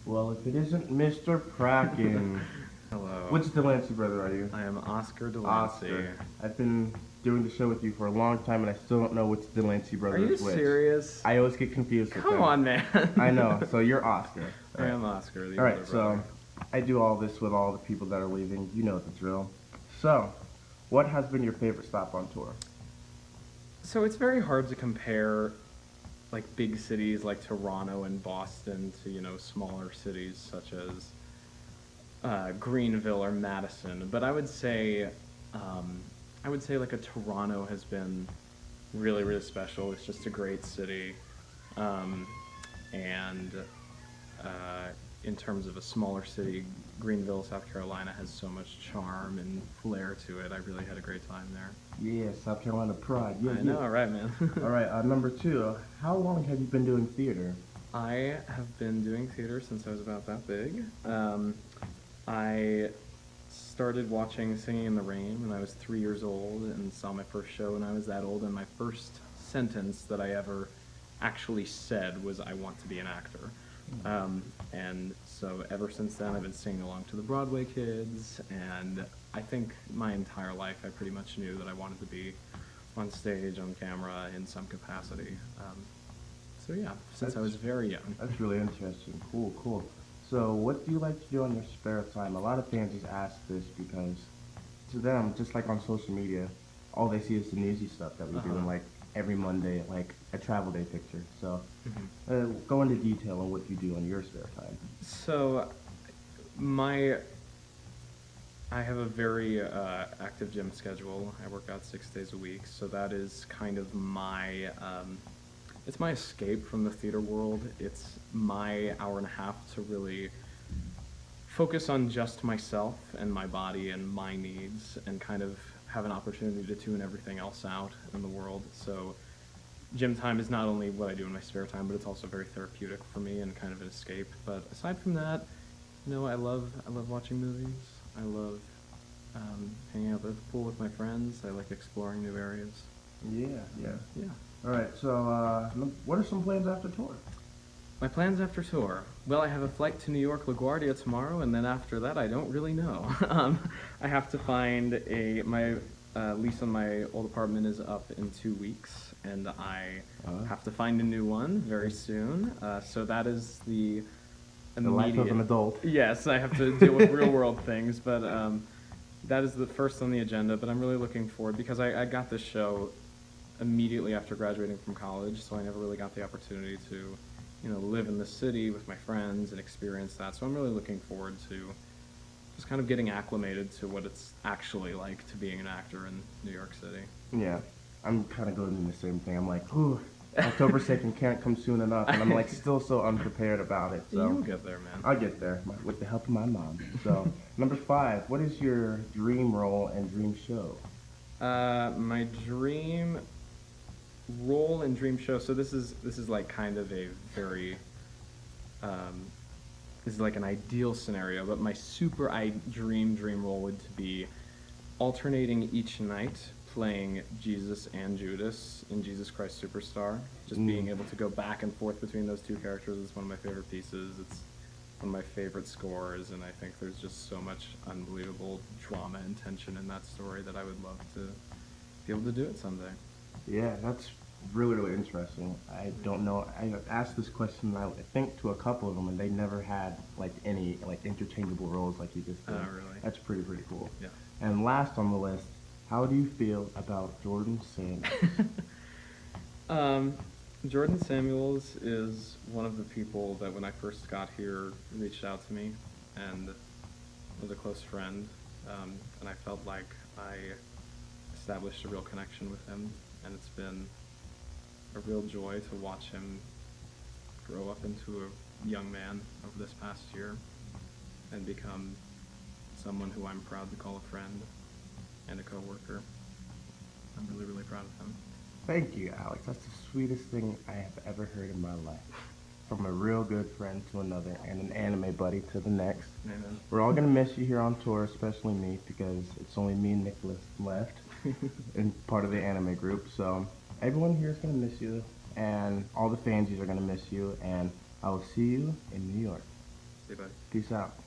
Well, if it isn't Mr. Prakken, Hello. which Delancey brother are you? I am Oscar Delancey. Oscar. I've been doing the show with you for a long time, and I still don't know which Delancey brother Are you is which. serious? I always get confused with them. Come on, man. I know. So you're Oscar. I am Oscar, the All older right. brother. So I do all this with all the people that are leaving. You know the drill. So, what has been your favorite stop on tour? So it's very hard to compare like big cities like Toronto and Boston to, smaller cities such as Greenville or Madison. But I would say like a Toronto has been really, really special. It's just a great city. And in terms of a smaller city, Greenville, South Carolina has so much charm and flair to it. I really had a great time there. Yeah, South Carolina pride. Yeah, I know, right, man? All right. Number two. How long have you been doing theater? I have been doing theater since I was about that big. I started watching Singing in the Rain when I was 3 years old and saw my first show when I was that old, and my first sentence that I ever actually said was, "I want to be an actor." And so ever since then, I've been singing along to the Broadway kids, and I think my entire life I pretty much knew that I wanted to be on stage, on camera, in some capacity. So yeah, since I was very young. That's really interesting. Cool, cool. So, what do you like to do on your spare time? A lot of fans just ask this because to them, just like on social media, all they see is the newsy stuff that we do, and like every Monday, like a travel day picture. So, go into detail on what you do on your spare time. So I have a very active gym schedule. I work out 6 days a week, so that is kind of it's my escape from the theater world. It's my hour and a half to really focus on just myself and my body and my needs, and kind of have an opportunity to tune everything else out in the world. So gym time is not only what I do in my spare time, but it's also very therapeutic for me and kind of an escape. But aside from that, I love watching movies. I love hanging out at the pool with my friends. I like exploring new areas. Yeah, yeah. Yeah. All right. So, what are some plans after tour? My plans after tour. Well, I have a flight to New York LaGuardia tomorrow, and then after that, I don't really know. I have to find my lease on my old apartment is up in 2 weeks, and I have to find a new one very soon. So that is the life of an adult. Yes, I have to deal with real world things, but that is the first on the agenda. But I'm really looking forward because I got this show immediately after graduating from college, so I never really got the opportunity to, live in the city with my friends and experience that. So I'm really looking forward to just kind of getting acclimated to what it's actually like to being an actor in New York City. Yeah, I'm kind of going through the same thing. I'm like, ooh, October 2nd can't come soon enough, and I'm like still so unprepared about it. So You'll get there, man. I'll get there with the help of my mom. So number 5, what is your dream role and dream show? My dream role and dream show. So this is like kind of a very this is like an ideal scenario, but my dream role would to be alternating each night playing Jesus and Judas in Jesus Christ Superstar. Just being able to go back and forth between those two characters is one of my favorite pieces. It's one of my favorite scores, and I think there's just so much unbelievable drama and tension in that story that I would love to be able to do it someday. Yeah, that's really, really interesting. I don't know. I asked this question, I think, to a couple of them, and they never had like any like interchangeable roles like you just did. Oh, really? That's pretty cool. Yeah. And last on the list, how do you feel about Jordan Samuels? Jordan Samuels is one of the people that when I first got here reached out to me and was a close friend, and I felt like I established a real connection with him, and it's been a real joy to watch him grow up into a young man over this past year and become someone who I'm proud to call a friend and a coworker. I'm really, really proud of him. Thank you, Alex. That's the sweetest thing I have ever heard in my life. From a real good friend to another, and an anime buddy to the next. Amen. We're all gonna miss you here on tour, especially me, because it's only me and Nicholas left, and part of the anime group. So everyone here is gonna miss you, and all the fansies are gonna miss you. And I will see you in New York. See you, buddy. Peace out.